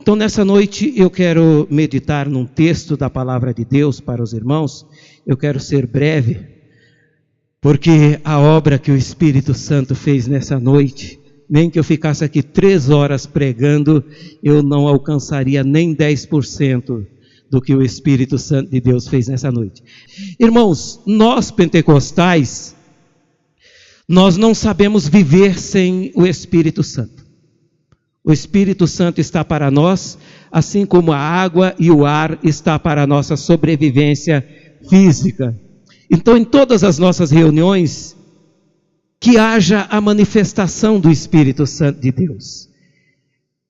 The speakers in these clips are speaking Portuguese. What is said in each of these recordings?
Então, nessa noite, eu quero meditar num texto da palavra de Deus para os irmãos. Eu quero ser breve, porque a obra que o Espírito Santo fez nessa noite, nem que eu ficasse aqui 3 horas pregando, eu não alcançaria nem 10% do que o Espírito Santo de Deus fez nessa noite. Irmãos, nós pentecostais, nós não sabemos viver sem o Espírito Santo. O Espírito Santo está para nós, assim como a água e o ar está para a nossa sobrevivência física. Então, em todas as nossas reuniões, que haja a manifestação do Espírito Santo de Deus.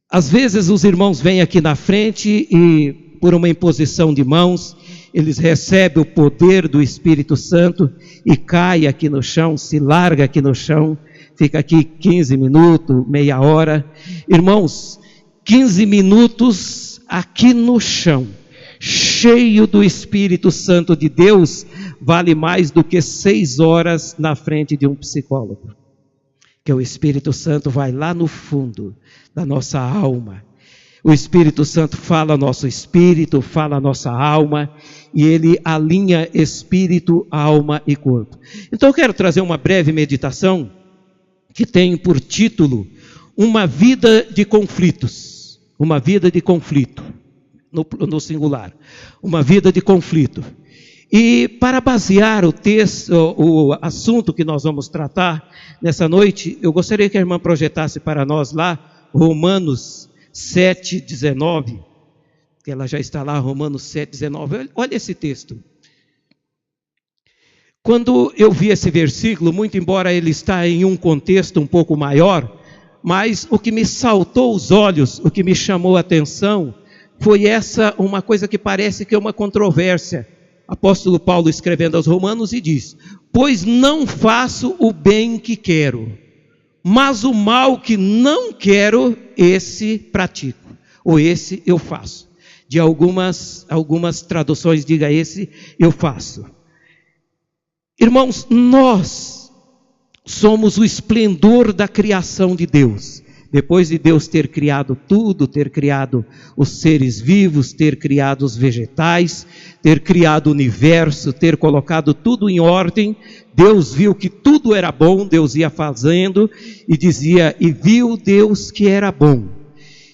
Às vezes os irmãos vêm aqui na frente e, por uma imposição de mãos, eles recebem o poder do Espírito Santo e cai aqui no chão, se larga aqui no chão, fica aqui 15 minutos, meia hora. Irmãos, 15 minutos aqui no chão, cheio do Espírito Santo de Deus, vale mais do que 6 horas na frente de um psicólogo. Que o Espírito Santo vai lá no fundo da nossa alma. O Espírito Santo fala ao nosso espírito, fala à nossa alma, e ele alinha espírito, alma e corpo. Então eu quero trazer uma breve meditação que tem por título Uma Vida de Conflitos. Uma vida de conflito, no singular. Uma vida de conflito. E para basear o texto, o assunto que nós vamos tratar nessa noite, eu gostaria que a irmã projetasse para nós lá, Romanos 7,19, que ela já está lá, Romanos 7,19, olha esse texto. Quando eu vi esse versículo, muito embora ele está em um contexto um pouco maior, mas o que me saltou os olhos, o que me chamou a atenção, foi uma coisa que parece que é uma controvérsia. Apóstolo Paulo escrevendo aos Romanos e diz: pois não faço o bem que quero, mas o mal que não quero, esse pratico, ou esse eu faço. De algumas traduções diga esse eu faço. Irmãos, nós somos o esplendor da criação de Deus. Depois de Deus ter criado tudo, ter criado os seres vivos, ter criado os vegetais, ter criado o universo, ter colocado tudo em ordem, Deus viu que tudo era bom, Deus ia fazendo e dizia, e viu Deus que era bom.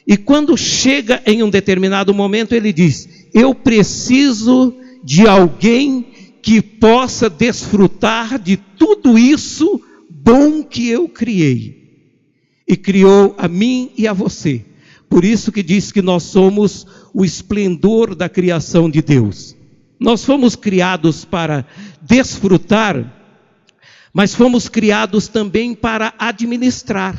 E quando chega em um determinado momento, ele diz, eu preciso de alguém que possa desfrutar de tudo isso bom que eu criei. E criou a mim e a você. Por isso que diz que nós somos o esplendor da criação de Deus. Nós fomos criados para desfrutar, mas fomos criados também para administrar.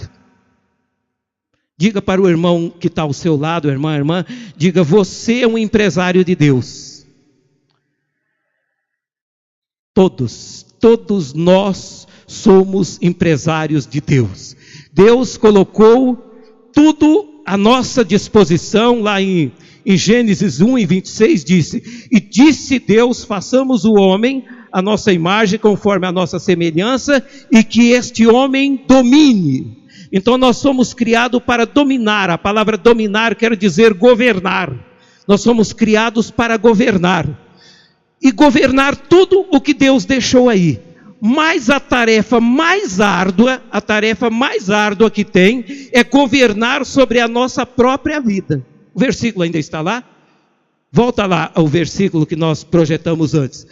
Diga para o irmão que está ao seu lado, irmã, diga, você é um empresário de Deus. Todos nós somos empresários de Deus. Deus colocou tudo à nossa disposição, lá em Gênesis 1:26 disse, e disse Deus, façamos o homem a nossa imagem, conforme a nossa semelhança, e que este homem domine. Então nós somos criados para dominar, a palavra dominar quer dizer governar, nós somos criados para governar, e governar tudo o que Deus deixou aí. Mas a tarefa mais árdua que tem é governar sobre a nossa própria vida. O versículo ainda está lá? Volta lá ao versículo que nós projetamos antes.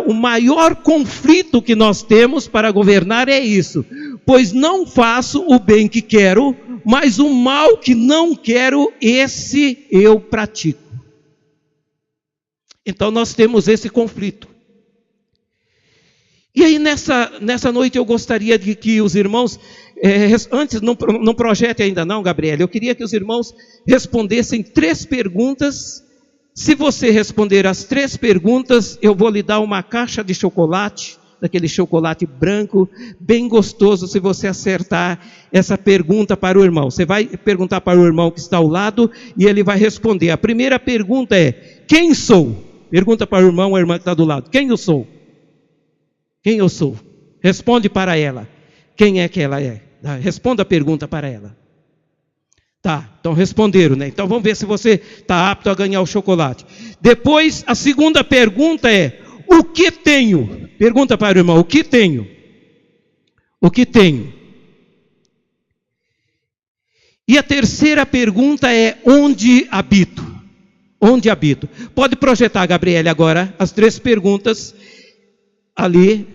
O maior conflito que nós temos para governar é isso. Pois não faço o bem que quero, mas o mal que não quero, esse eu pratico. Então nós temos esse conflito. E aí nessa noite eu gostaria de que os irmãos, antes não projete ainda não, Gabriela, eu queria que os irmãos respondessem 3 perguntas. Se você responder as 3 perguntas, eu vou lhe dar uma caixa de chocolate, daquele chocolate branco, bem gostoso, se você acertar essa pergunta para o irmão. Você vai perguntar para o irmão que está ao lado e ele vai responder. A primeira pergunta é, quem sou? Pergunta para o irmão ou a irmã que está do lado, quem eu sou? Quem eu sou? Responde para ela. Quem é que ela é? Responda a pergunta para ela. Tá, então responderam, né? Então vamos ver se você está apto a ganhar o chocolate. Depois, a segunda pergunta é: o que tenho? Pergunta para o irmão: o que tenho? O que tenho? E a terceira pergunta é: onde habito? Onde habito? Pode projetar, Gabriele, agora as três perguntas ali.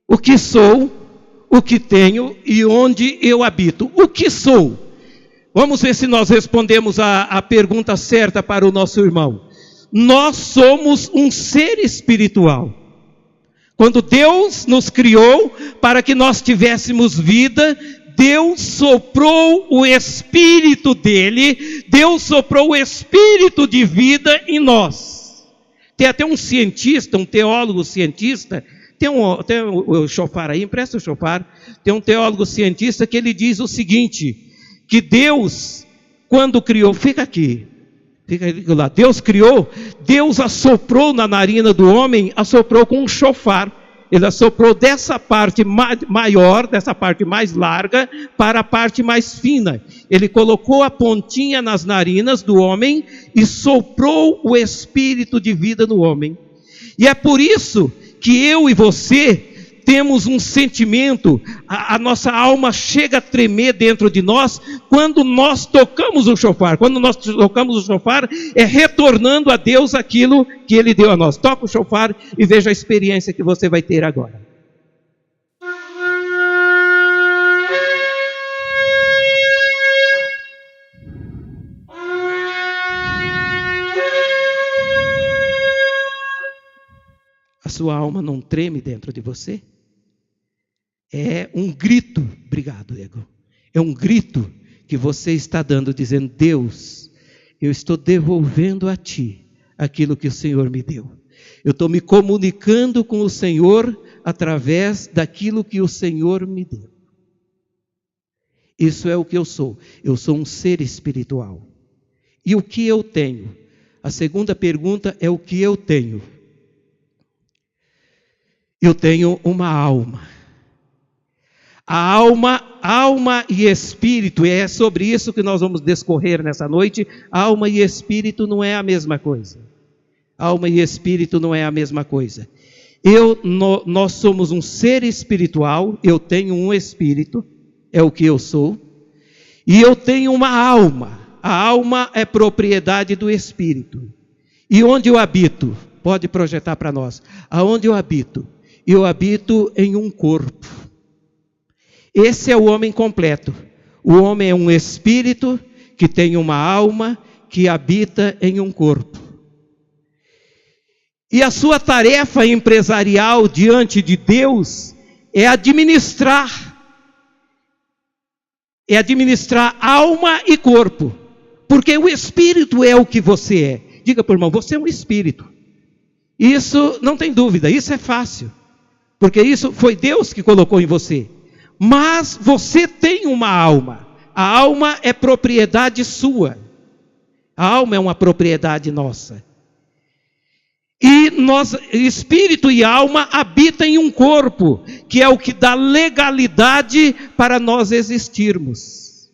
O que sou, o que tenho e onde eu habito. O que sou? Vamos ver se nós respondemos a pergunta certa para o nosso irmão. Nós somos um ser espiritual. Quando Deus nos criou para que nós tivéssemos vida, Deus soprou o Espírito dele, Deus soprou o Espírito de vida em nós. Tem até um cientista, um teólogo cientista, tem o chofar aí, empresta o chofar. Tem um teólogo cientista que ele diz o seguinte, que Deus, quando criou, fica aqui lá, Deus criou, Deus assoprou na narina do homem, assoprou com um chofar. Ele assoprou dessa parte maior, dessa parte mais larga, para a parte mais fina. Ele colocou a pontinha nas narinas do homem e soprou o espírito de vida no homem. E é por isso que eu e você temos um sentimento, a nossa alma chega a tremer dentro de nós quando nós tocamos o chofar. Quando nós tocamos o chofar, é retornando a Deus aquilo que Ele deu a nós. Toca o chofar e veja a experiência que você vai ter agora. A sua alma não treme dentro de você? É um grito, obrigado, Ego. É um grito que você está dando, dizendo: Deus, eu estou devolvendo a Ti aquilo que o Senhor me deu. Eu estou me comunicando com o Senhor através daquilo que o Senhor me deu. Isso é o que eu sou. Eu sou um ser espiritual. E o que eu tenho? A segunda pergunta é: o que eu tenho? Eu tenho uma alma. A alma e espírito, e é sobre isso que nós vamos discorrer nessa noite. Alma e espírito não é a mesma coisa. Alma e espírito não é a mesma coisa. Nós somos um ser espiritual, eu tenho um espírito, é o que eu sou, e eu tenho uma alma. A alma é propriedade do espírito. E onde eu habito? Pode projetar para nós. Aonde eu habito? Eu habito em um corpo. Esse é o homem completo. O homem é um espírito que tem uma alma que habita em um corpo. E a sua tarefa empresarial diante de Deus é administrar alma e corpo. Porque o espírito é o que você é. Diga para o irmão: você é um espírito. Isso não tem dúvida, isso é fácil. Porque isso foi Deus que colocou em você. Mas você tem uma alma. A alma é propriedade sua. A alma é uma propriedade nossa. E espírito e alma habitam em um corpo, que é o que dá legalidade para nós existirmos.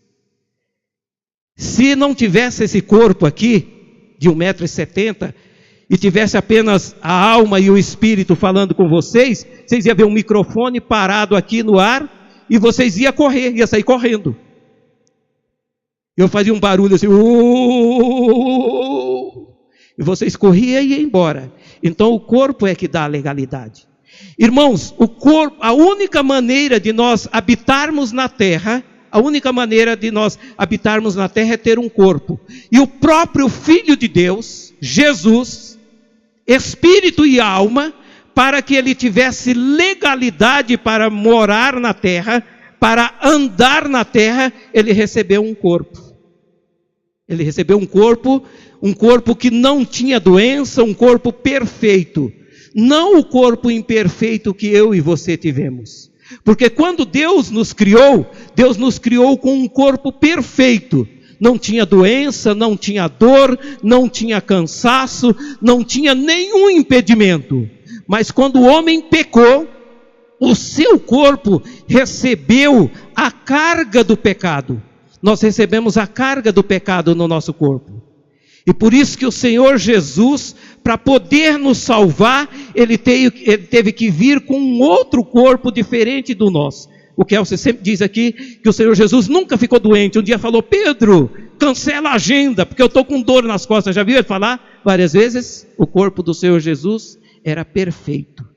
Se não tivesse esse corpo aqui, de 1,70 m, e tivesse apenas a alma e o espírito falando com vocês, vocês iam ver um microfone parado aqui no ar, e vocês iam correr, iam sair correndo. Eu fazia um barulho assim, e vocês corriam e iam embora. Então o corpo é que dá a legalidade. Irmãos, o corpo, a única maneira de nós habitarmos na terra, é ter um corpo. E o próprio Filho de Deus, Jesus, espírito e alma, para que ele tivesse legalidade para morar na terra, para andar na terra, ele recebeu um corpo. Ele recebeu um corpo que não tinha doença, um corpo perfeito. Não o corpo imperfeito que eu e você tivemos. Porque quando Deus nos criou com um corpo perfeito. Não tinha doença, não tinha dor, não tinha cansaço, não tinha nenhum impedimento. Mas quando o homem pecou, o seu corpo recebeu a carga do pecado. nós recebemos a carga do pecado no nosso corpo. E por isso que o Senhor Jesus, para poder nos salvar, Ele teve que vir com um outro corpo diferente do nosso. O Kelsey sempre diz aqui que o Senhor Jesus nunca ficou doente. Um dia falou: Pedro, cancela a agenda, porque eu estou com dor nas costas. Já viu ele falar várias vezes? O corpo do Senhor Jesus era perfeito.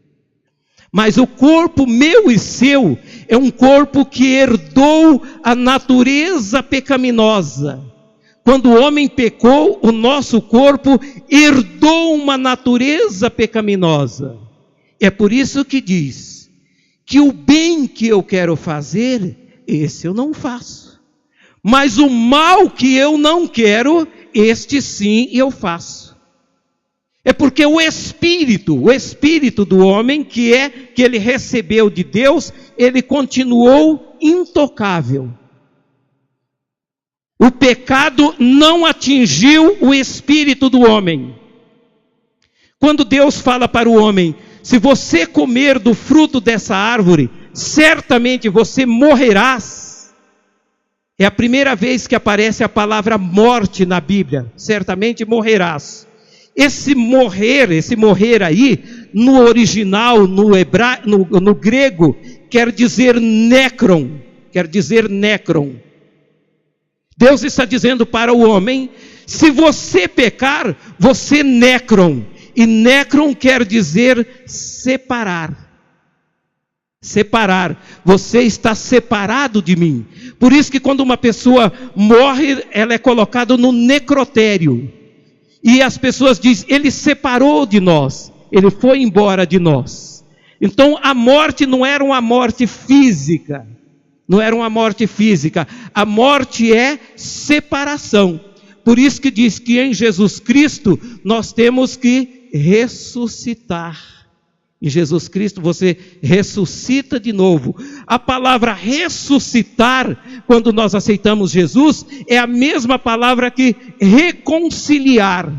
Mas o corpo meu e seu é um corpo que herdou a natureza pecaminosa. Quando o homem pecou, o nosso corpo herdou uma natureza pecaminosa. É por isso que diz que o bem que eu quero fazer, esse eu não faço. Mas o mal que eu não quero, este sim eu faço. É porque o espírito do homem, que ele recebeu de Deus, ele continuou intocável. O pecado não atingiu o espírito do homem. Quando Deus fala para o homem: se você comer do fruto dessa árvore, certamente você morrerás. É a primeira vez que aparece a palavra morte na Bíblia. Certamente morrerás. Esse morrer aí, no original, no grego, quer dizer nécron. Quer dizer nécron. Deus está dizendo para o homem: se você pecar, você nécron. E nécron quer dizer separar. Separar. Você está separado de mim. Por isso que quando uma pessoa morre, ela é colocada no necrotério. E as pessoas dizem: ele separou de nós. Ele foi embora de nós. Então a morte não era uma morte física. Não era uma morte física. A morte é separação. Por isso que diz que em Jesus Cristo nós temos que ressuscitar. Em Jesus Cristo você ressuscita de novo. A palavra ressuscitar, quando nós aceitamos Jesus, é a mesma palavra que reconciliar.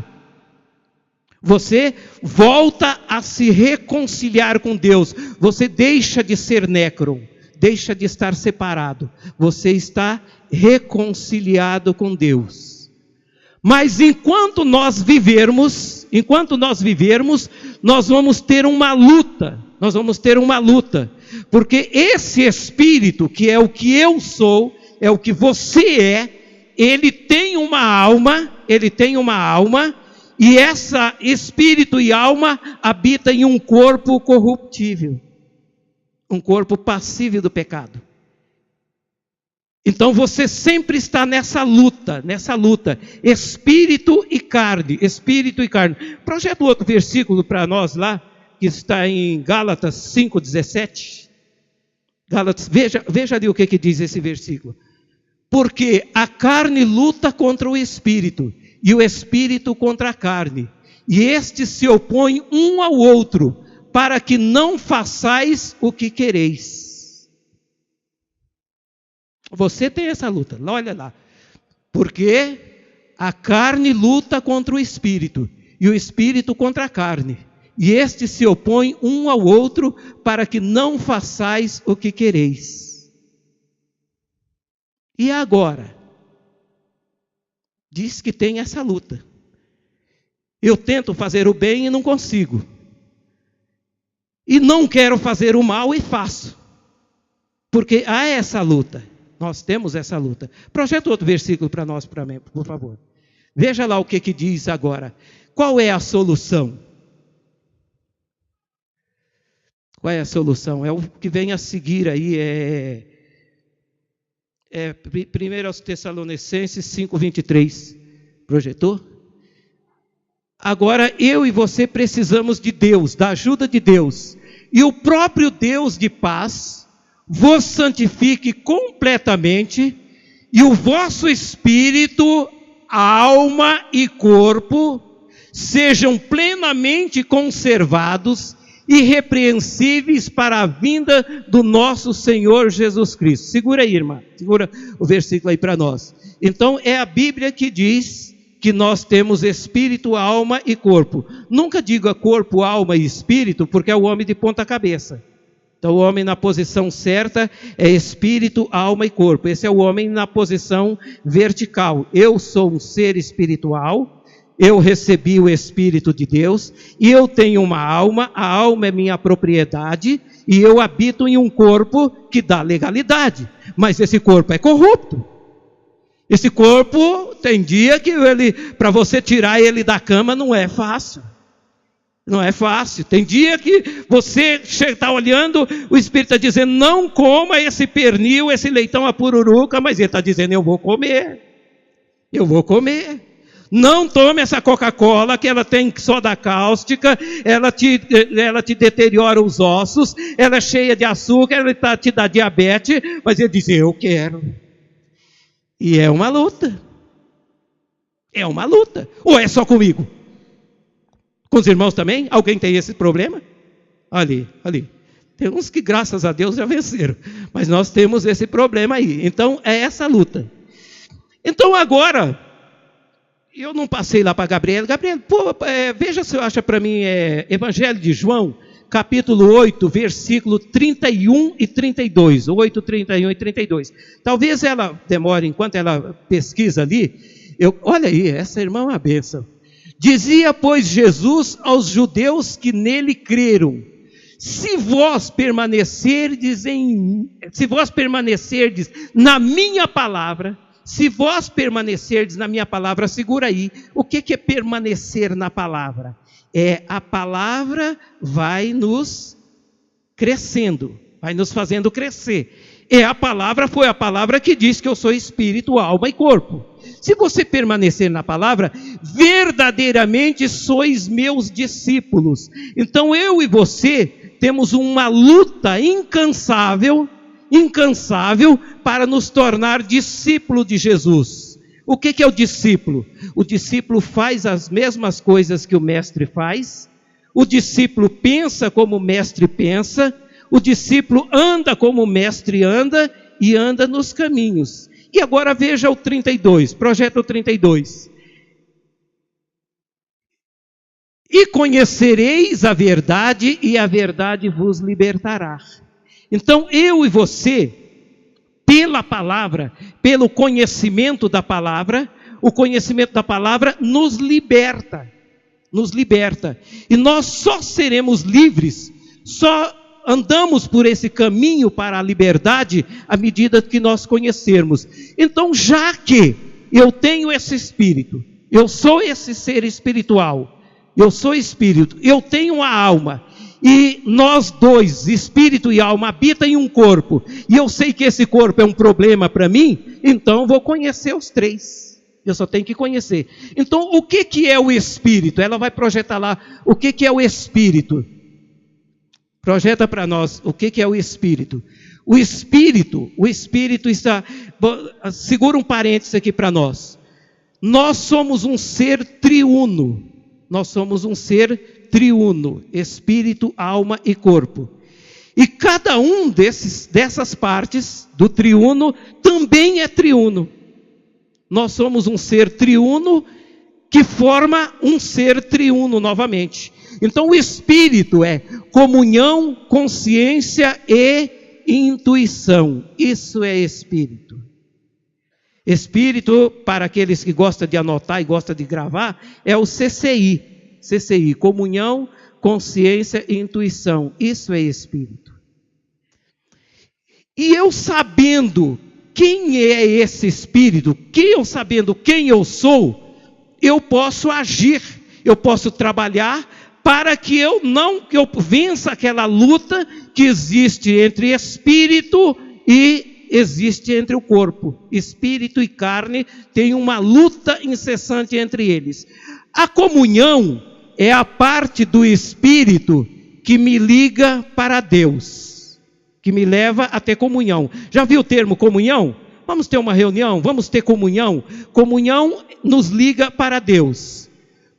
Você volta a se reconciliar com Deus. Você deixa de ser nécron. Deixa de estar separado. Você está reconciliado com Deus. Mas enquanto nós vivermos, nós vamos ter uma luta. Nós vamos ter uma luta. Porque esse espírito, que é o que eu sou, é o que você é, ele tem uma alma, e essa espírito e alma habita em um corpo corruptível. Um corpo passível do pecado. Então você sempre está nessa luta, espírito e carne, Projeta outro versículo para nós lá, que está em Gálatas 5:17. Gálatas, veja ali o que diz esse versículo. Porque a carne luta contra o espírito, e o espírito contra a carne, e estes se opõem um ao outro, para que não façais o que quereis. Você tem essa luta, olha lá. Porque a carne luta contra o espírito, e o espírito contra a carne. E estes se opõem um ao outro, para que não façais o que quereis. E agora? Diz que tem essa luta. Eu tento fazer o bem e não consigo. E não quero fazer o mal e faço. Porque há essa luta. Nós temos essa luta. Projeta outro versículo para nós, por favor. Veja lá o que diz agora. Qual é a solução? Qual é a solução? É o que vem a seguir aí. 1 Tessalonicenses 5:23. Projetou? Agora eu e você precisamos de Deus, da ajuda de Deus. E o próprio Deus de paz vos santifique completamente, e o vosso espírito, alma e corpo sejam plenamente conservados, irrepreensíveis para a vinda do nosso Senhor Jesus Cristo. Segura aí, irmã. Segura o versículo aí para nós. Então é a Bíblia que diz que nós temos espírito, alma e corpo. Nunca diga corpo, alma e espírito, porque é o homem de ponta cabeça. Então o homem na posição certa é espírito, alma e corpo. Esse é o homem na posição vertical. Eu sou um ser espiritual, eu recebi o Espírito de Deus, e eu tenho uma alma, a alma é minha propriedade, e eu habito em um corpo que dá legalidade. Mas esse corpo é corrupto. Esse corpo tem dia que para você tirar ele da cama não é fácil. Não é fácil. Tem dia que você está olhando, o Espírito está dizendo, não coma esse pernil, esse leitão a pururuca, mas ele está dizendo, eu vou comer. Eu vou comer. Não tome essa Coca-Cola, que ela tem soda cáustica, ela te deteriora os ossos, ela é cheia de açúcar, ela te dá diabetes, mas ele diz, eu quero. E é uma luta. É uma luta. Ou é só comigo? Com os irmãos também? Alguém tem esse problema? Ali. Tem uns que, graças a Deus, já venceram. Mas nós temos esse problema aí. Então, é essa luta. Então, agora, eu não passei lá para Gabriela. Gabriela, veja se acha para mim, Evangelho de João, capítulo 8, versículo 31 e 32. 8, 31 e 32. Talvez ela demore, enquanto ela pesquisa ali. Olha aí, essa irmã é uma bênção. Dizia, pois, Jesus aos judeus que nele creram, se vós permanecerdes na minha palavra, segura aí, o que é permanecer na palavra? A palavra vai nos crescendo, vai nos fazendo crescer. Foi a palavra que diz que eu sou espírito, alma e corpo. Se você permanecer na palavra, verdadeiramente sois meus discípulos. Então eu e você temos uma luta incansável para nos tornar discípulo de Jesus. O que é o discípulo? O discípulo faz as mesmas coisas que o mestre faz, o discípulo pensa como o mestre pensa, o discípulo anda como o mestre anda e anda nos caminhos. E agora veja o 32, projeto 32. E conhecereis a verdade, e a verdade vos libertará. Então eu e você, pela palavra, pelo conhecimento da palavra, o conhecimento da palavra nos liberta. E nós só seremos livres, só andamos por esse caminho para a liberdade à medida que nós conhecermos. Então, já que eu tenho esse espírito, eu sou esse ser espiritual, eu sou espírito, eu tenho a alma, e nós dois, espírito e alma, habitam em um corpo, e eu sei que esse corpo é um problema para mim, então vou conhecer os três. Eu só tenho que conhecer. Então, o que é o espírito? Ela vai projetar lá o que é o espírito. Projeta para nós o que é o Espírito. O Espírito está... Segura um parênteses aqui para nós. Nós somos um ser triuno. Espírito, alma e corpo. E cada um dessas partes do triuno também é triuno. Nós somos um ser triuno que forma um ser triuno novamente. Então o Espírito é comunhão, consciência e intuição. Isso é Espírito. Espírito, para aqueles que gostam de anotar e gostam de gravar, é o CCI. CCI, comunhão, consciência e intuição. Isso é Espírito. E eu sabendo quem é esse Espírito, eu sabendo quem eu sou, eu posso agir, eu posso trabalhar para que eu vença aquela luta que existe entre espírito e existe entre o corpo. Espírito e carne tem uma luta incessante entre eles. A comunhão é a parte do espírito que me liga para Deus, que me leva a ter comunhão. Já viu o termo comunhão? Vamos ter uma reunião, vamos ter comunhão. Comunhão nos liga para Deus.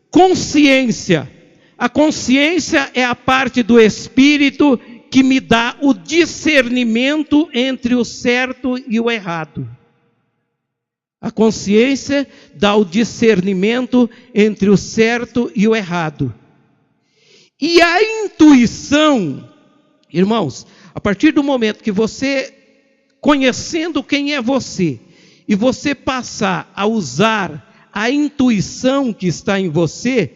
Consciência. A consciência é a parte do espírito que me dá o discernimento entre o certo e o errado. A consciência dá o discernimento entre o certo e o errado. E a intuição, irmãos, A partir do momento que você, conhecendo quem é você, e você passar a usar a intuição que está em você,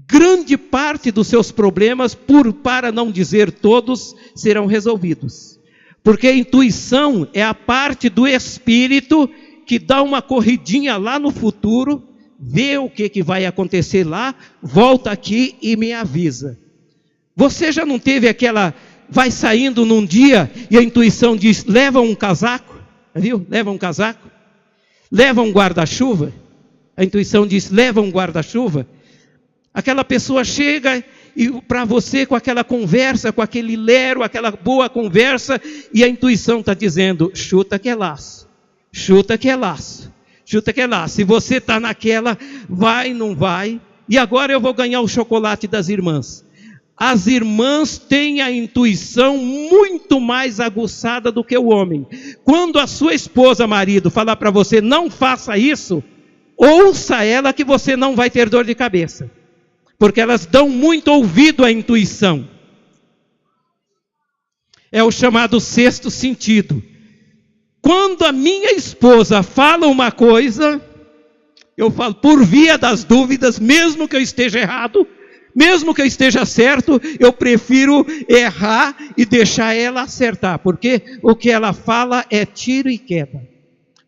grande parte dos seus problemas, para não dizer todos, serão resolvidos. Porque a intuição é a parte do espírito que dá uma corridinha lá no futuro, vê o que vai acontecer lá, volta aqui e me avisa. Você já não teve aquela, vai saindo num dia e a intuição diz, leva um casaco, viu? Leva um casaco, leva um guarda-chuva, a intuição diz, leva um guarda-chuva. Aquela pessoa chega para você com aquela conversa, com aquele lero, aquela boa conversa, e a intuição está dizendo, chuta que é laço, chuta que é laço, chuta que é laço. Se você está naquela, vai, não vai, e agora eu vou ganhar o chocolate das irmãs. As irmãs têm a intuição muito mais aguçada do que o homem. Quando a sua esposa, marido, falar para você, não faça isso, ouça ela que você não vai ter dor de cabeça. Porque elas dão muito ouvido à intuição. É o chamado sexto sentido. Quando a minha esposa fala uma coisa, eu falo, por via das dúvidas, mesmo que eu esteja errado, mesmo que eu esteja certo, eu prefiro errar e deixar ela acertar. Porque o que ela fala é tiro e queda.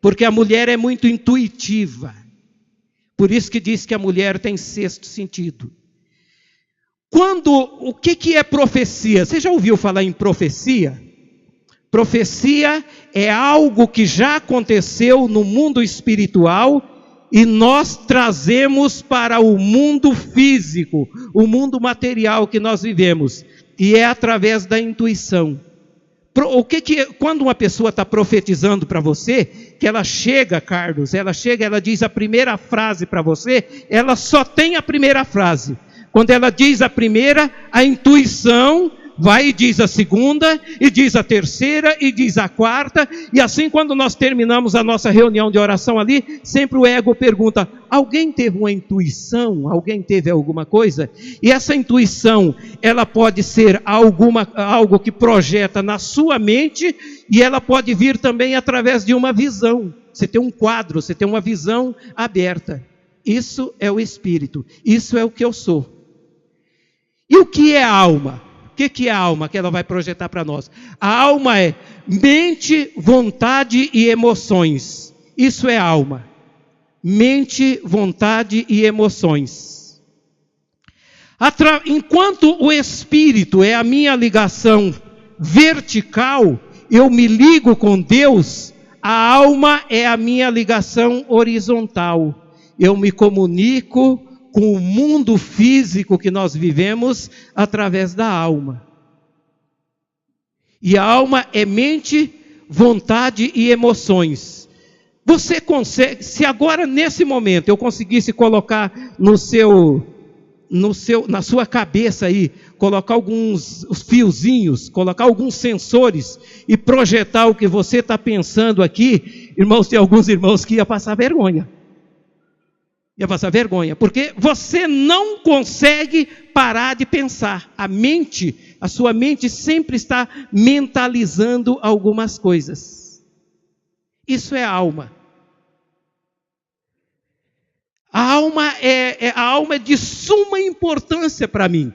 Porque a mulher é muito intuitiva. Por isso que diz que a mulher tem sexto sentido. O que é profecia? Você já ouviu falar em profecia? Profecia é algo que já aconteceu no mundo espiritual e nós trazemos para o mundo físico, o mundo material que nós vivemos. E é através da intuição. Quando uma pessoa está profetizando para você, que ela chega, Carlos, ela diz a primeira frase para você, ela só tem a primeira frase. Quando ela diz a primeira, a intuição vai e diz a segunda, e diz a terceira, e diz a quarta, e assim quando nós terminamos a nossa reunião de oração ali, sempre o ego pergunta, alguém teve uma intuição? Alguém teve alguma coisa? E essa intuição, ela pode ser algo que projeta na sua mente, e ela pode vir também através de uma visão. Você tem um quadro, você tem uma visão aberta. Isso é o espírito, isso é o que eu sou. E o que é a alma? O que é a alma que ela vai projetar para nós? A alma é mente, vontade e emoções. Isso é alma. Mente, vontade e emoções. Enquanto o espírito é a minha ligação vertical, eu me ligo com Deus, a alma é a minha ligação horizontal. Eu me comunico com o mundo físico que nós vivemos através da alma. E a alma é mente, vontade e emoções. Você consegue, se agora nesse momento eu conseguisse colocar na sua cabeça aí, colocar alguns fiozinhos, colocar alguns sensores e projetar o que você está pensando aqui, irmãos, tem alguns irmãos que iam passar vergonha. Ia passar vergonha, porque você não consegue parar de pensar. A sua mente sempre está mentalizando algumas coisas. Isso é a alma. A alma é de suma importância para mim.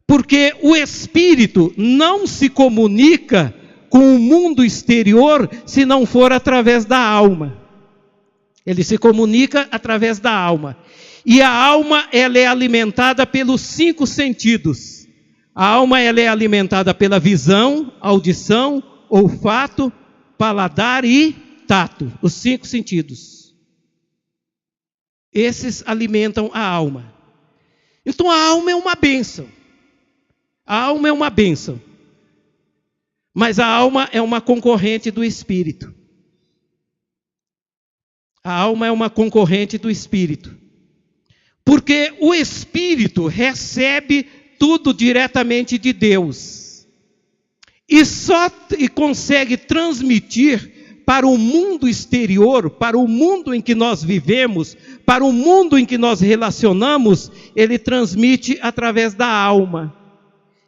Porque o espírito não se comunica com o mundo exterior se não for através da alma. Ele se comunica através da alma. E a alma, ela é alimentada pelos 5 sentidos. A alma, ela é alimentada pela visão, audição, olfato, paladar e tato. Os 5 sentidos. Esses alimentam a alma. Então a alma é uma bênção. A alma é uma bênção. Mas a alma é uma concorrente do espírito. A alma é uma concorrente do espírito. Porque o espírito recebe tudo diretamente de Deus. E consegue transmitir para o mundo exterior, para o mundo em que nós vivemos, para o mundo em que nós relacionamos, ele transmite através da alma.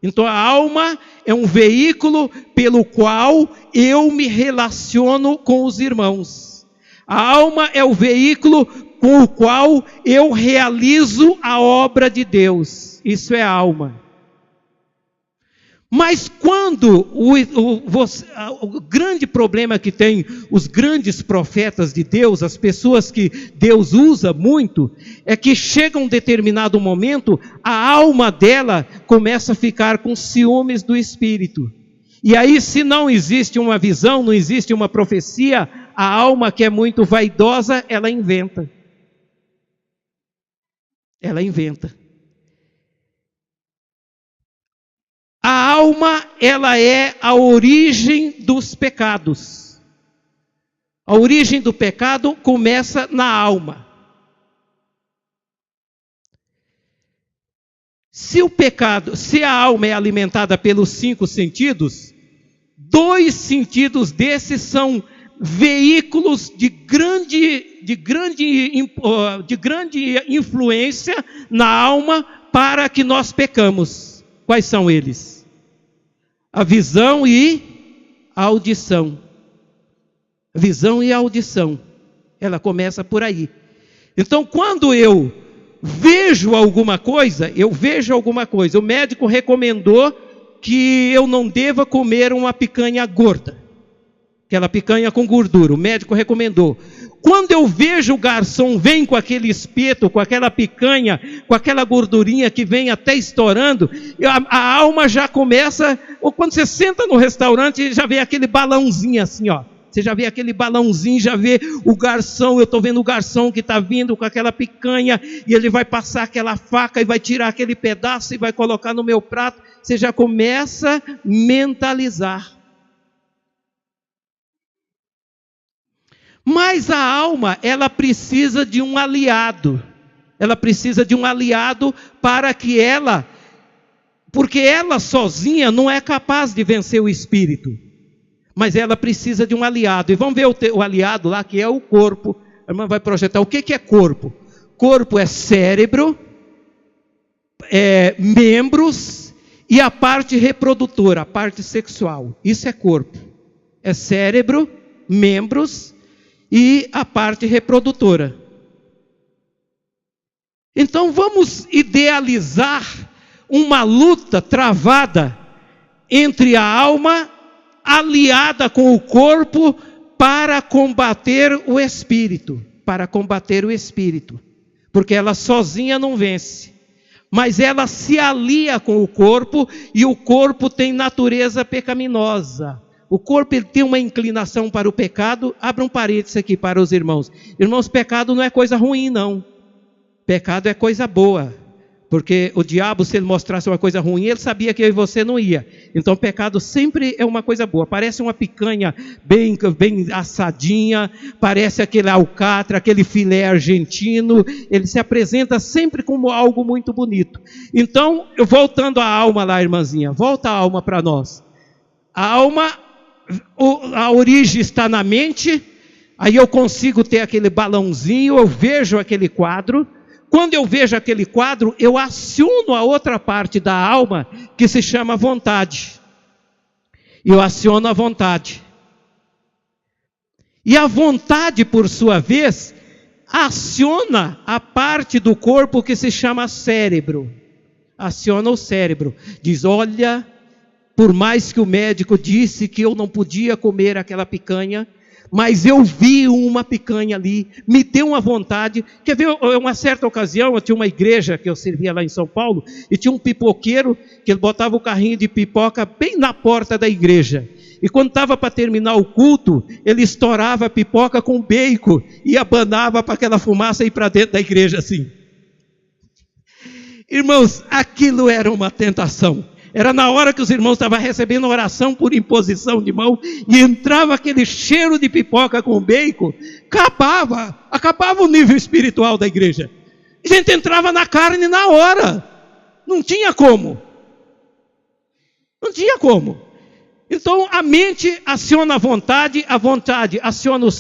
Então a alma é um veículo pelo qual eu me relaciono com os irmãos. A alma é o veículo com o qual eu realizo a obra de Deus. Isso é a alma. Mas quando o grande problema que tem os grandes profetas de Deus, as pessoas que Deus usa muito, é que chega um determinado momento, a alma dela começa a ficar com ciúmes do Espírito. E aí, se não existe uma visão, não existe uma profecia, a alma que é muito vaidosa, ela inventa. Ela inventa. A alma, ela é a origem dos pecados. A origem do pecado começa na alma. Se a alma é alimentada pelos 5 sentidos, 2 sentidos desses são veículos de grande influência na alma para que nós pecamos. Quais são eles? A visão e a audição. A visão e a audição. Ela começa por aí. Então, quando eu vejo alguma coisa, o médico recomendou que eu não deva comer uma picanha gorda. Aquela picanha com gordura, o médico recomendou. Quando eu vejo o garçom vem com aquele espeto, com aquela picanha, com aquela gordurinha que vem até estourando, a alma já começa, ou quando você senta no restaurante, já vê aquele balãozinho assim, ó. Você já vê aquele balãozinho, já vê o garçom, eu estou vendo o garçom que está vindo com aquela picanha, e ele vai passar aquela faca e vai tirar aquele pedaço e vai colocar no meu prato. Você já começa a mentalizar. Mas a alma, ela precisa de um aliado. Ela precisa de um aliado para que ela... Porque ela sozinha não é capaz de vencer o espírito. Mas ela precisa de um aliado. E vamos ver o aliado lá, que é o corpo. A irmã vai projetar. O que é corpo? Corpo é cérebro, membros e a parte reprodutora, a parte sexual. Isso é corpo. É cérebro, membros e a parte reprodutora. Então vamos idealizar uma luta travada entre a alma aliada com o corpo para combater o espírito. Porque ela sozinha não vence. Mas ela se alia com o corpo e o corpo tem natureza pecaminosa. O corpo ele tem uma inclinação para o pecado. Abra um parênteses aqui para os irmãos. Irmãos, pecado não é coisa ruim, não. Pecado é coisa boa. Porque o diabo, se ele mostrasse uma coisa ruim, ele sabia que eu e você não ia. Então, pecado sempre é uma coisa boa. Parece uma picanha bem assadinha, parece aquele alcatra, aquele filé argentino. Ele se apresenta sempre como algo muito bonito. Então, voltando à alma lá, irmãzinha, volta a alma para nós. A alma, a origem está na mente, aí eu consigo ter aquele balãozinho, eu vejo aquele quadro. Quando eu vejo aquele quadro, eu aciono a outra parte da alma, que se chama vontade. Eu aciono a vontade. E a vontade, por sua vez, aciona a parte do corpo que se chama cérebro. Aciona o cérebro. Diz, olha, por mais que o médico disse que eu não podia comer aquela picanha, mas eu vi uma picanha ali, me deu uma vontade. Quer ver, uma certa ocasião, eu tinha uma igreja que eu servia lá em São Paulo, e tinha um pipoqueiro, que ele botava o carrinho de pipoca bem na porta da igreja. E quando estava para terminar o culto, ele estourava a pipoca com bacon, e abanava para aquela fumaça ir para dentro da igreja assim. Irmãos, aquilo era uma tentação. Era na hora que os irmãos estavam recebendo oração por imposição de mão, e entrava aquele cheiro de pipoca com bacon, acabava o nível espiritual da igreja. A gente entrava na carne na hora. Não tinha como. Então a mente aciona a vontade aciona o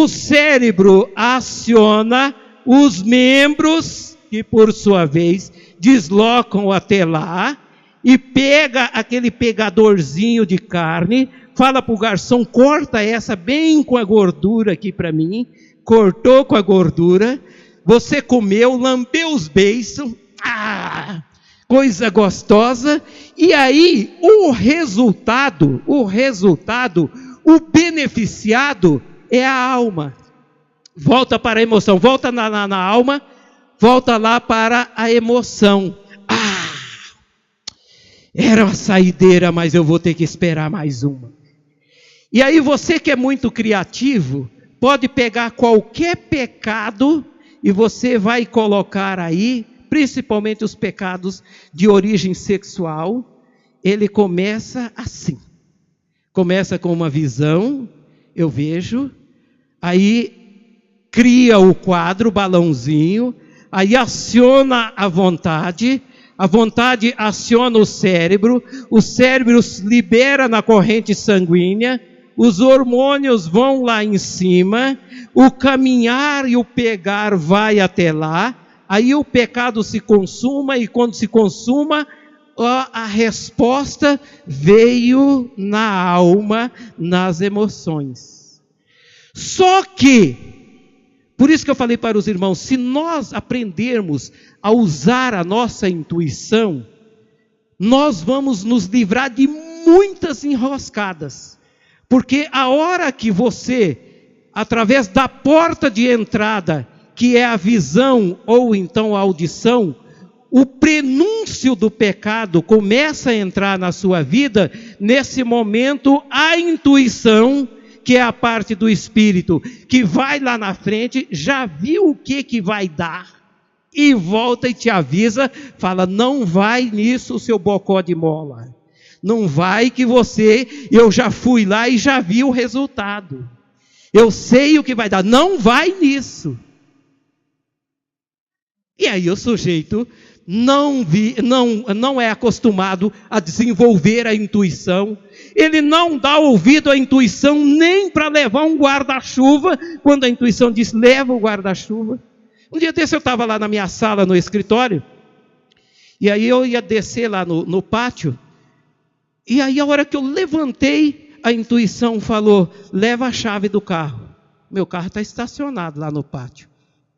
cérebro aciona os membros, que por sua vez deslocam até lá, e pega aquele pegadorzinho de carne, fala para o garçom, corta essa bem com a gordura aqui para mim, cortou com a gordura, você comeu, lambeu os beiços, coisa gostosa, e aí o resultado, o beneficiado é a alma. Volta para a emoção, volta na alma, volta lá para a emoção. Era uma saideira, mas eu vou ter que esperar mais uma. E aí você que é muito criativo, pode pegar qualquer pecado e você vai colocar aí, principalmente os pecados de origem sexual, ele começa assim. Começa com uma visão, eu vejo, aí cria o quadro, o balãozinho, aí aciona a vontade aciona o cérebro libera na corrente sanguínea, os hormônios vão lá em cima, o caminhar e o pegar vai até lá, aí o pecado se consuma, e quando se consuma, a resposta veio na alma, nas emoções. Só que, por isso que eu falei para os irmãos, se nós aprendermos a usar a nossa intuição, nós vamos nos livrar de muitas enroscadas. Porque a hora que você, através da porta de entrada, que é a visão ou então a audição, o prenúncio do pecado começa a entrar na sua vida, nesse momento a intuição, que é a parte do espírito, que vai lá na frente, já viu o que vai dar, e volta e te avisa, fala, não vai nisso, seu bocó de mola. Não vai que eu já fui lá e já vi o resultado. Eu sei o que vai dar, não vai nisso. E aí o sujeito não é acostumado a desenvolver a intuição, ele não dá ouvido à intuição nem para levar um guarda-chuva, quando a intuição diz, leva o guarda-chuva. Um dia desse eu estava lá na minha sala, no escritório, e aí eu ia descer lá no pátio, e aí a hora que eu levantei, a intuição falou, leva a chave do carro. Meu carro está estacionado lá no pátio.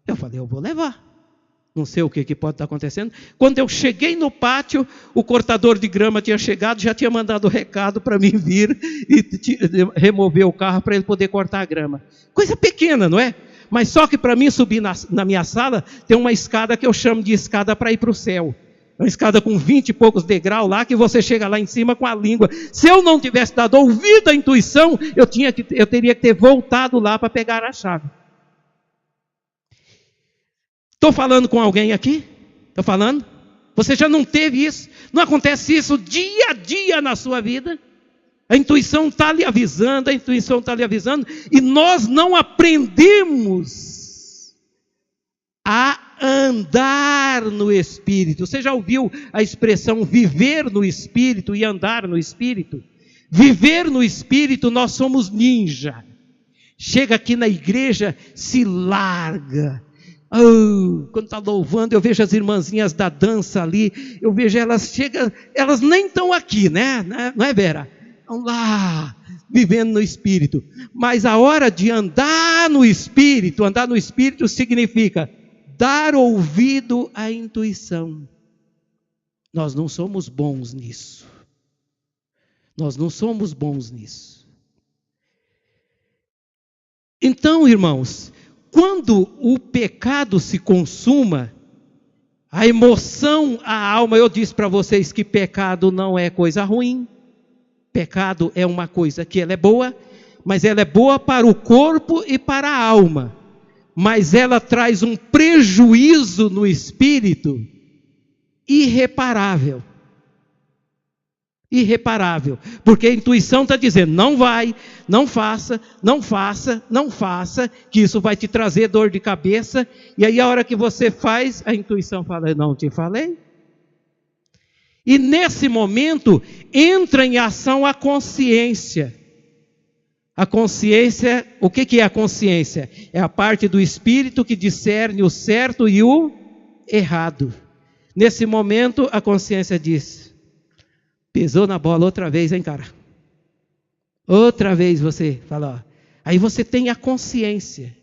Eu falei, eu vou levar. Não sei o que pode estar acontecendo. Quando eu cheguei no pátio, o cortador de grama tinha chegado, já tinha mandado o recado para mim vir e remover o carro para ele poder cortar a grama. Coisa pequena, não é? Mas só que para mim subir na minha sala, tem uma escada que eu chamo de escada para ir para o céu. Uma escada com 20 e poucos degraus lá, que você chega lá em cima com a língua. Se eu não tivesse dado ouvido à intuição, eu teria que ter voltado lá para pegar a chave. Estou falando com alguém aqui? Estou falando? Você já não teve isso? Não acontece isso dia a dia na sua vida? A intuição está lhe avisando, e nós não aprendemos a andar no Espírito. Você já ouviu a expressão viver no Espírito e andar no Espírito? Viver no Espírito, nós somos ninja. Chega aqui na igreja, se larga. Quando está louvando, eu vejo as irmãzinhas da dança ali, eu vejo elas chegam, elas nem estão aqui, né? Não é, Vera? Estão lá, vivendo no Espírito. Mas a hora de andar no Espírito significa dar ouvido à intuição. Nós não somos bons nisso. Então, irmãos, quando o pecado se consuma, a emoção, a alma, eu disse para vocês que pecado não é coisa ruim. Pecado é uma coisa que ela é boa, mas ela é boa para o corpo e para a alma. Mas ela traz um prejuízo no espírito irreparável. Porque a intuição está dizendo, não vai, não faça, que isso vai te trazer dor de cabeça, e aí a hora que você faz, a intuição fala, eu não te falei? E nesse momento, entra em ação a consciência. A consciência, o que é a consciência? É a parte do espírito que discerne o certo e o errado. Nesse momento, a consciência diz, Pesou na bola outra vez, hein, cara? Outra vez você fala, ó. Aí você tem a consciência.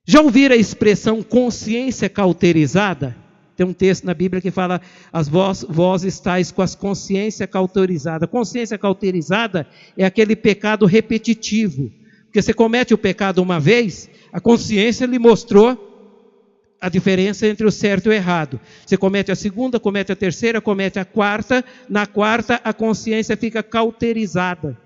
Já ouviram a expressão consciência cauterizada? Tem um texto na Bíblia que fala, vós estáis com as consciência cauterizada. Consciência cauterizada é aquele pecado repetitivo. Porque você comete o pecado uma vez, a consciência lhe mostrou a diferença entre o certo e o errado. Você comete a segunda, comete a terceira, comete a quarta. Na quarta, a consciência fica cauterizada.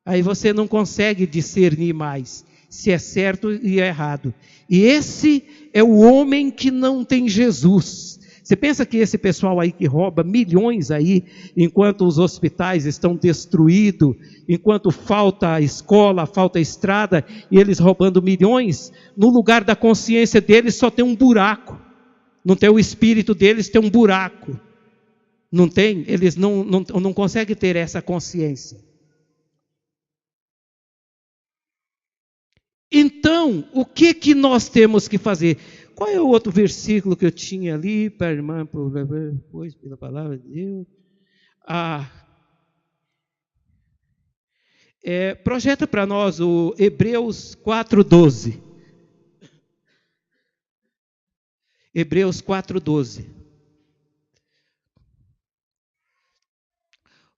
Aí você não consegue discernir mais se é certo e é errado. E esse é o homem que não tem Jesus. Você pensa que esse pessoal aí que rouba milhões aí, enquanto os hospitais estão destruídos, enquanto falta escola, falta estrada, e eles roubando milhões, no lugar da consciência deles só tem um buraco. Não tem o espírito deles, tem um buraco. Não tem? Eles não conseguem ter essa consciência. Então, o que nós temos que fazer? Qual é o outro versículo que eu tinha ali para a irmã, pois, pela palavra de Deus? Projeta para nós o Hebreus 4:12. Hebreus 4:12.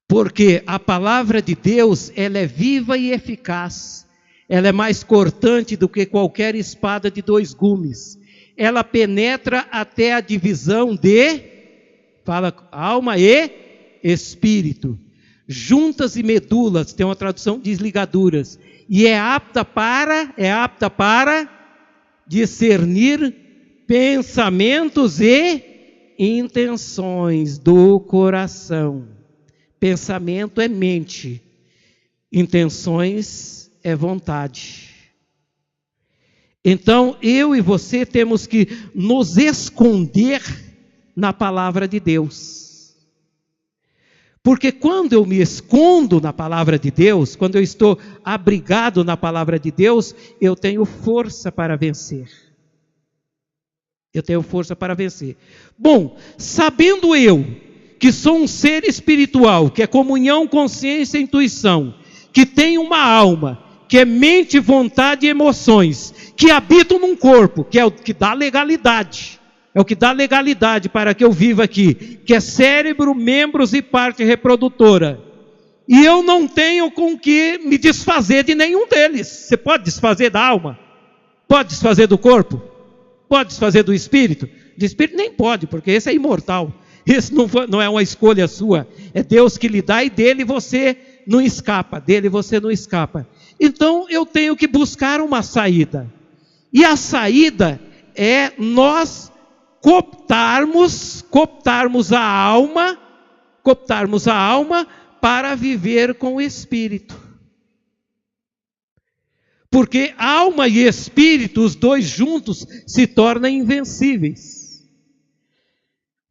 Porque a palavra de Deus, ela é viva e eficaz. Ela é mais cortante do que qualquer espada de 2 gumes. Ela penetra até a divisão de, fala, alma e espírito, juntas e medulas, tem uma tradução, diz ligaduras, e é apta para discernir pensamentos e intenções do coração. Pensamento é mente, intenções é vontade. Então, eu e você temos que nos esconder na palavra de Deus. Porque quando eu me escondo na palavra de Deus, quando eu estou abrigado na palavra de Deus, eu tenho força para vencer. Eu tenho força para vencer. Bom, sabendo eu que sou um ser espiritual, que é comunhão, consciência e intuição, que tem uma alma, que é mente, vontade e emoções, que habitam num corpo, que é o que dá legalidade, é o que dá legalidade para que eu viva aqui, que é cérebro, membros e parte reprodutora, e eu não tenho com que me desfazer de nenhum deles. Você pode desfazer da alma? Pode desfazer do corpo? Pode desfazer do espírito? De espírito nem pode, porque esse é imortal, esse não é uma escolha sua, é Deus que lhe dá, e dele você não escapa, dele você não escapa. Então eu tenho que buscar uma saída. E a saída é nós cooptarmos a alma para viver com o espírito. Porque alma e espírito, os dois juntos, se tornam invencíveis.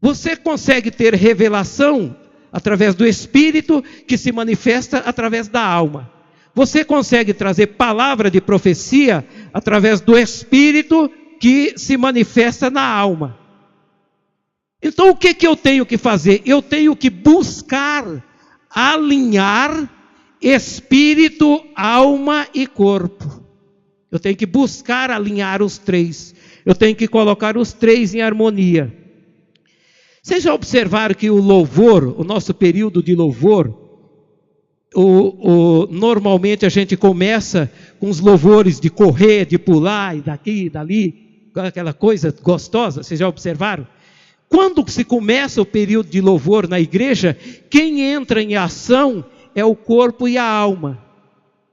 Você consegue ter revelação através do espírito, que se manifesta através da alma. Você consegue trazer palavra de profecia através do espírito, que se manifesta na alma. Então o que eu tenho que fazer? Eu tenho que buscar alinhar espírito, alma e corpo. Eu tenho que buscar alinhar os três. Eu tenho que colocar os três em harmonia. Vocês já observaram que o louvor, o nosso período de louvor, normalmente a gente começa com os louvores de correr, de pular, e daqui e dali, aquela coisa gostosa, vocês já observaram? Quando se começa o período de louvor na igreja, quem entra em ação é o corpo e a alma.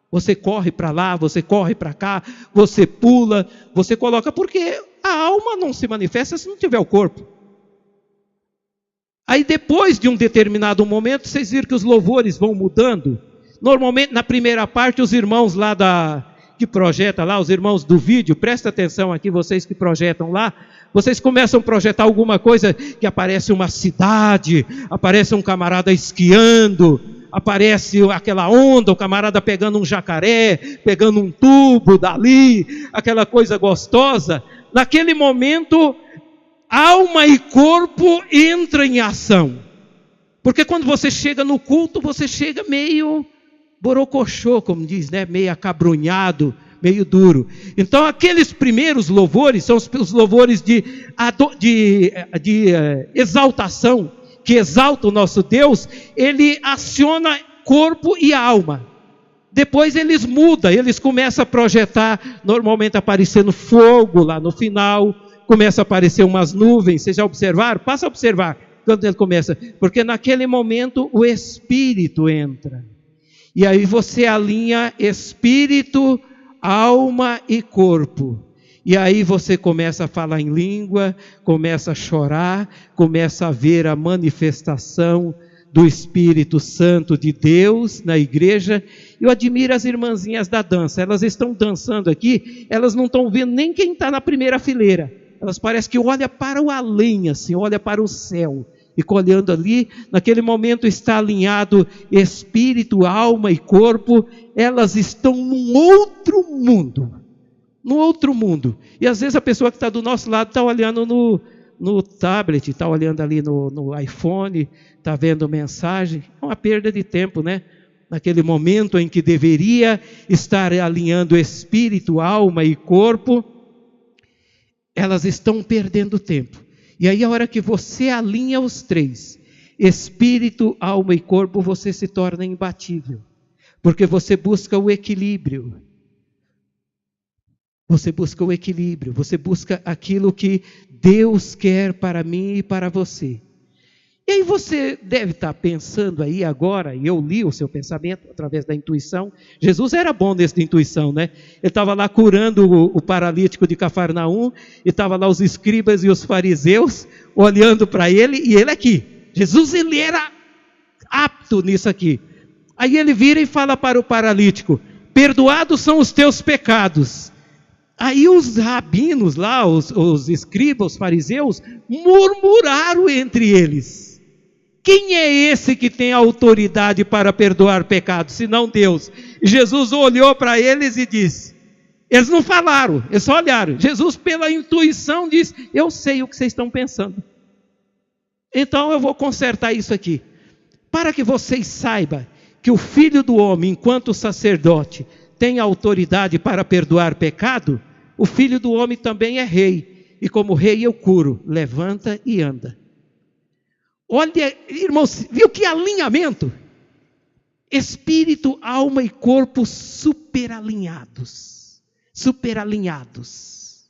Você corre para lá, você corre para cá, você pula, você coloca, porque a alma não se manifesta se não tiver o corpo. Aí depois de um determinado momento, vocês viram que os louvores vão mudando. Normalmente na primeira parte os irmãos lá que projetam lá, os irmãos do vídeo, presta atenção aqui, vocês que projetam lá, vocês começam a projetar alguma coisa que aparece uma cidade, aparece um camarada esquiando, aparece aquela onda, o camarada pegando um jacaré, pegando um tubo dali, aquela coisa gostosa. Naquele momento, alma e corpo entram em ação, Porque quando você chega no culto, você chega meio borocochô, como diz, né? Meio acabrunhado, meio duro. Então aqueles primeiros louvores são os louvores de exaltação, que exalta o nosso Deus. Ele aciona corpo e alma. Depois eles mudam, eles começam a projetar, normalmente aparecendo fogo lá no final, começa a aparecer umas nuvens. Vocês já observaram? Passa a observar quando ele começa, porque naquele momento o Espírito entra, e aí você alinha espírito, alma e corpo, e aí você começa a falar em língua, começa a chorar, começa a ver a manifestação do Espírito Santo de Deus na igreja. Eu admiro as irmãzinhas da dança, elas estão dançando aqui, elas não estão vendo nem quem está na primeira fileira, elas parecem que olham para o além, assim, olham para o céu, e olhando ali, naquele momento está alinhado espírito, alma e corpo, elas estão num outro mundo, e às vezes a pessoa que está do nosso lado está olhando no tablet, está olhando ali no iPhone, está vendo mensagem. É uma perda de tempo, né? Naquele momento em que deveria estar alinhando espírito, alma e corpo, elas estão perdendo tempo. E aí a hora que você alinha os três, espírito, alma e corpo, você se torna imbatível, porque você busca o equilíbrio. Você busca o equilíbrio, você busca aquilo que Deus quer para mim e para você. E aí você deve estar pensando aí agora, e eu li o seu pensamento através da intuição. Jesus era bom nessa intuição, né? Ele estava lá curando o paralítico de Cafarnaum, e estava lá os escribas e os fariseus olhando para ele, e ele aqui. Jesus, ele era apto nisso aqui. Aí ele vira e fala para o paralítico: perdoados são os teus pecados. Aí os rabinos lá, os escribas, os fariseus, murmuraram entre eles: quem é esse que tem autoridade para perdoar pecados, senão Deus? E Jesus olhou para eles e disse, eles não falaram, eles só olharam. Jesus, pela intuição, disse: eu sei o que vocês estão pensando, então eu vou consertar isso aqui, para que vocês saibam que o Filho do Homem, enquanto sacerdote, tem autoridade para perdoar pecado. O Filho do Homem também é rei, e como rei eu curo. Levanta e anda. Olha, irmãos, viu que alinhamento? Espírito, alma e corpo superalinhados. Superalinhados.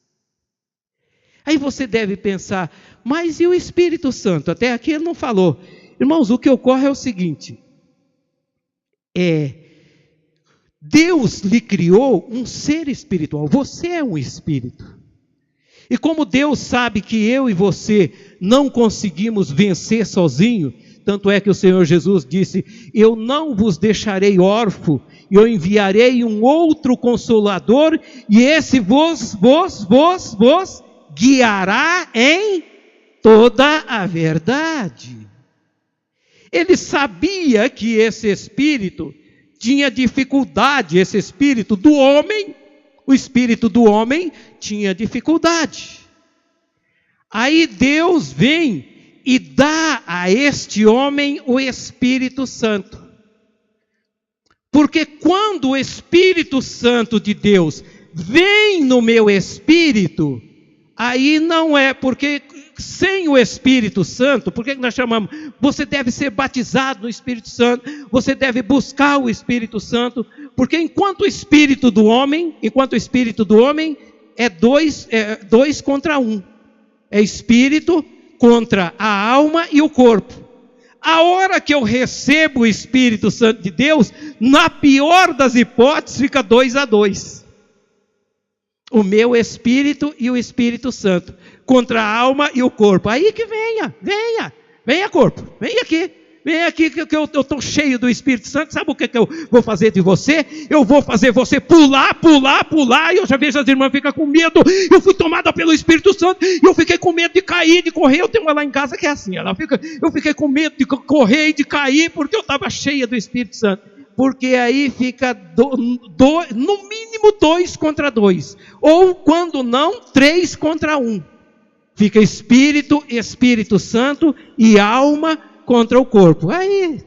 Aí você deve pensar, mas e o Espírito Santo? Até aqui ele não falou. Irmãos, o que ocorre é o seguinte: Deus lhe criou um ser espiritual. Você é um espírito. E como Deus sabe que eu e você não conseguimos vencer sozinho, tanto é que o Senhor Jesus disse: eu não vos deixarei órfão, eu enviarei um outro Consolador, e esse vos guiará em toda a verdade. Ele sabia que esse espírito tinha dificuldade, esse espírito do homem, o espírito do homem tinha dificuldade. Aí Deus vem e dá a este homem o Espírito Santo. Porque quando o Espírito Santo de Deus vem no meu espírito, aí não é porque sem o Espírito Santo, por que nós chamamos? Você deve ser batizado no Espírito Santo, você deve buscar o Espírito Santo, porque enquanto o Espírito do homem é dois contra um, é Espírito contra a alma e o corpo. A hora que eu recebo o Espírito Santo de Deus, na pior das hipóteses, fica 2-2. O meu Espírito e o Espírito Santo, contra a alma e o corpo. Aí que venha corpo, vem aqui que eu estou cheio do Espírito Santo. Sabe o que eu vou fazer de você? Eu vou fazer você pular, e eu já vejo as irmãs ficam com medo. Eu fui tomada pelo Espírito Santo, e eu fiquei com medo de cair, de correr. Eu tenho uma lá em casa que é assim, eu fiquei com medo de correr e de cair, porque eu estava cheia do Espírito Santo. Porque aí fica no mínimo 2-2, ou quando não, 3-1. Fica Espírito, Espírito Santo e alma contra o corpo. Aí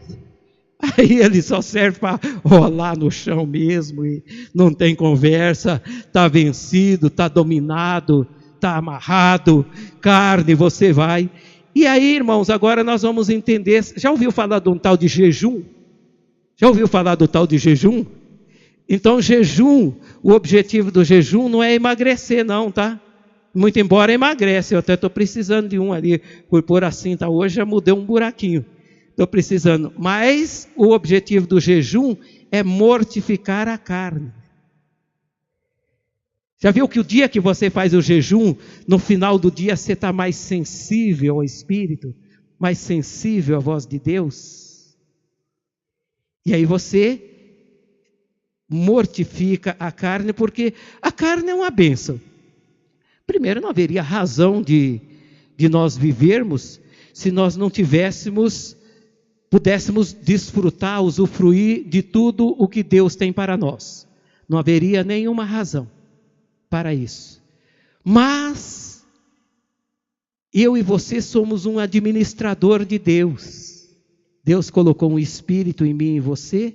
ele só serve para rolar no chão mesmo, e não tem conversa, está vencido, está dominado, está amarrado, carne, você vai. E aí, irmãos, agora nós vamos entender. Já ouviu falar de um tal de jejum? Já ouviu falar do tal de jejum? Então, jejum, o objetivo do jejum não é emagrecer não, tá? Muito embora emagrece, eu até estou precisando de um ali, por assim, tá? Hoje já mudei um buraquinho. Estou precisando, mas o objetivo do jejum é mortificar a carne. Já viu que o dia que você faz o jejum, no final do dia você está mais sensível ao Espírito, mais sensível à voz de Deus? E aí você mortifica a carne, porque a carne é uma bênção. Primeiro, não haveria razão de nós vivermos se nós não pudéssemos desfrutar, usufruir de tudo o que Deus tem para nós. Não haveria nenhuma razão para isso. Mas eu e você somos um administrador de Deus. Deus colocou um espírito em mim e em você,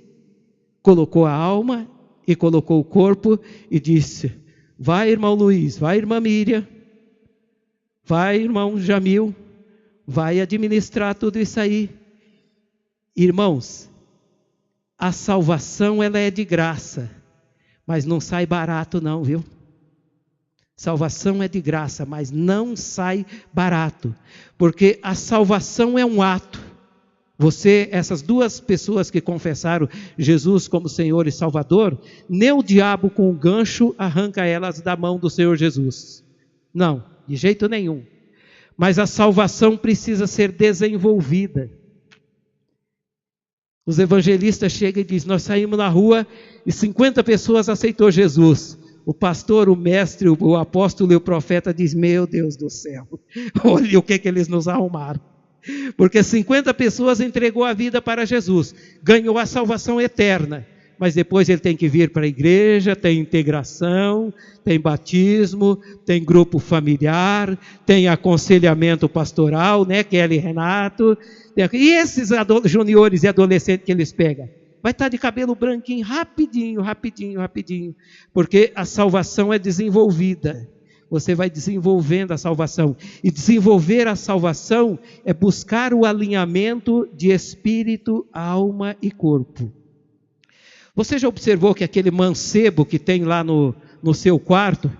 colocou a alma e colocou o corpo e disse: vai, irmão Luiz, vai, irmã Miriam, vai, irmão Jamil, vai administrar tudo isso aí. Irmãos, a salvação ela é de graça, mas não sai barato não, viu? Salvação é de graça, mas não sai barato, porque a salvação é um ato. Essas duas pessoas que confessaram Jesus como Senhor e Salvador, nem o diabo com o gancho arranca elas da mão do Senhor Jesus. Não, de jeito nenhum. Mas a salvação precisa ser desenvolvida. Os evangelistas chegam e dizem: nós saímos na rua e 50 pessoas aceitou Jesus. O pastor, o mestre, o apóstolo e o profeta diz: meu Deus do céu, olha o que eles nos arrumaram. Porque 50 pessoas entregou a vida para Jesus, ganhou a salvação eterna, mas depois ele tem que vir para a igreja, tem integração, tem batismo, tem grupo familiar, tem aconselhamento pastoral, né, Kelly e Renato, e esses juniores e adolescentes que eles pegam, vai estar de cabelo branquinho, rapidinho, porque a salvação é desenvolvida. Você vai desenvolvendo a salvação. E desenvolver a salvação é buscar o alinhamento de espírito, alma e corpo. Você já observou que aquele mancebo que tem lá no seu quarto,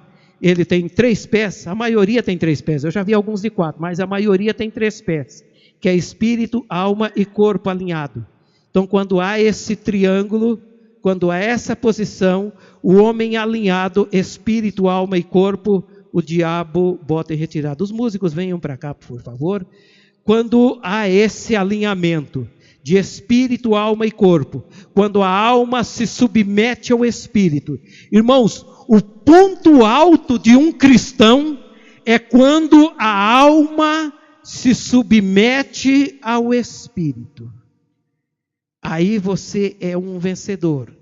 ele tem 3 pés? A maioria tem 3 pés. Eu já vi alguns de 4, mas a maioria tem 3 pés. Que é espírito, alma e corpo alinhado. Então, quando há esse triângulo, quando há essa posição, o homem alinhado, espírito, alma e corpo, o diabo bota em retirada. Os músicos venham para cá, por favor. Quando há esse alinhamento de espírito, alma e corpo, quando a alma se submete ao espírito. Irmãos, o ponto alto de um cristão é quando a alma se submete ao espírito. Aí você é um vencedor.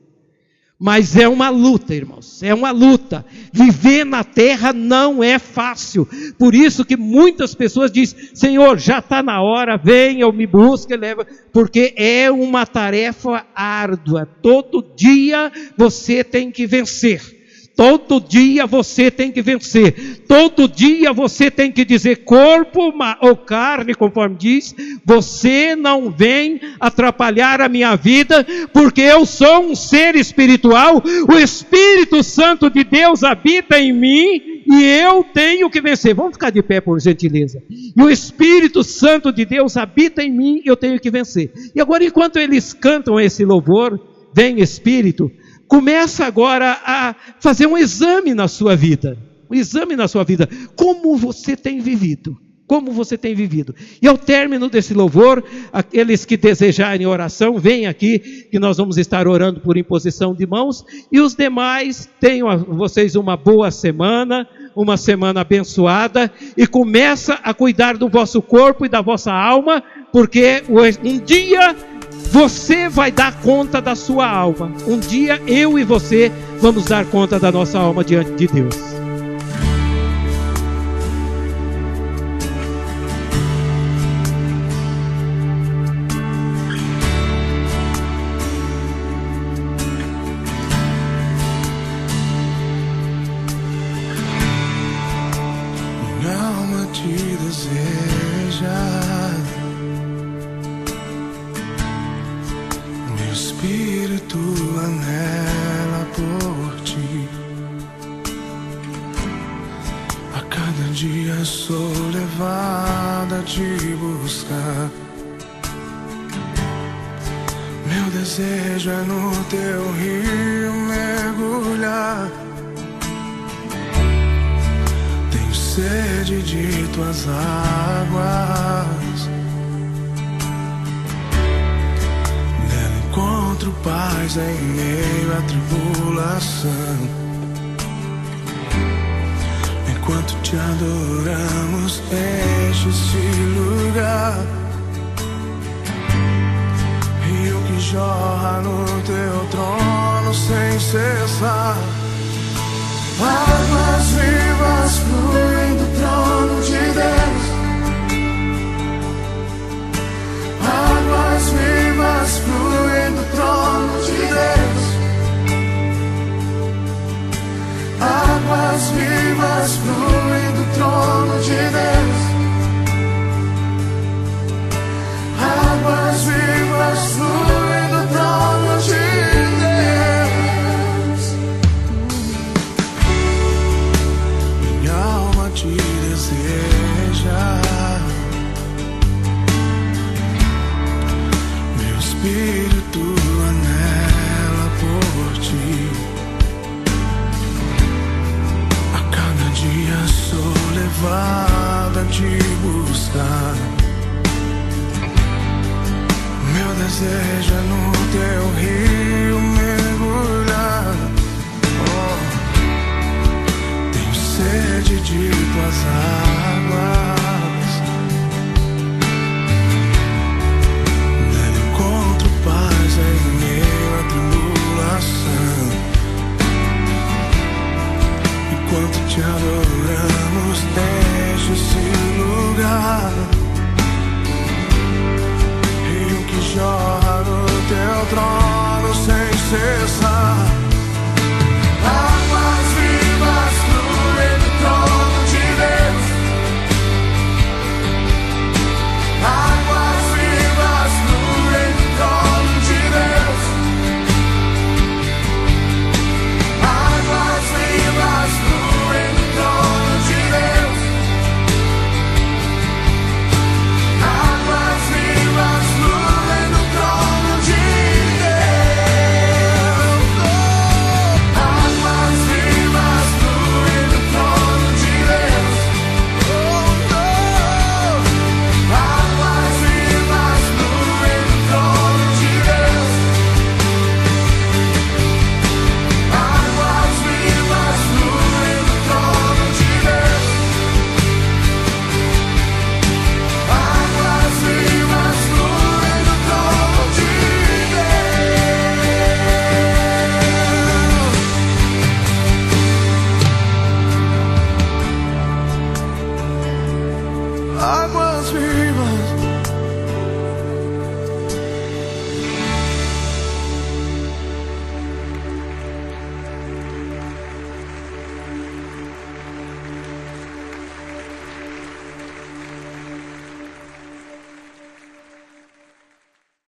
Mas é uma luta, irmãos, é uma luta. Viver na terra não é fácil. Por isso que muitas pessoas dizem: Senhor, já está na hora, venha, me busca, leva. Porque é uma tarefa árdua. Todo dia você tem que vencer. Todo dia você tem que vencer. Todo dia você tem que dizer: corpo ou carne, conforme diz, você não vem atrapalhar a minha vida, porque eu sou um ser espiritual. O Espírito Santo de Deus habita em mim e eu tenho que vencer. Vamos ficar de pé, por gentileza. E o Espírito Santo de Deus habita em mim e eu tenho que vencer. E agora, enquanto eles cantam esse louvor, vem Espírito, começa agora a fazer um exame na sua vida. Um exame na sua vida. Como você tem vivido? Como você tem vivido? E ao término desse louvor, aqueles que desejarem oração, venham aqui, que nós vamos estar orando por imposição de mãos. E os demais, tenham vocês uma boa semana, uma semana abençoada. E começa a cuidar do vosso corpo e da vossa alma, porque um dia você vai dar conta da sua alma. Um dia eu e você vamos dar conta da nossa alma diante de Deus. te deseja. Meu espírito anela por ti. A cada dia sou levada a te buscar. Meu desejo é no teu rio mergulhar. Tenho sede de tuas águas. Nela encontro paz em meio à tribulação. Enquanto te adoramos, enche esse lugar. Rio que jorra no teu trono sem cessar. Águas vivas fluem do trono de Deus. Águas vivas fluem do trono de Deus. Águas vivas fluem do trono de Deus. Águas vivas fluem do trono de Deus. Minha alma te deseja. Meu espírito anela por ti. A cada dia sou levado a te buscar. Meu desejo é no teu rio mergulhar. Tenho sede de tuas águas. Nela encontro paz em meio à tribulação. Enquanto te adoramos, deixa esse lugar. Jorra no teu trono sem cessar.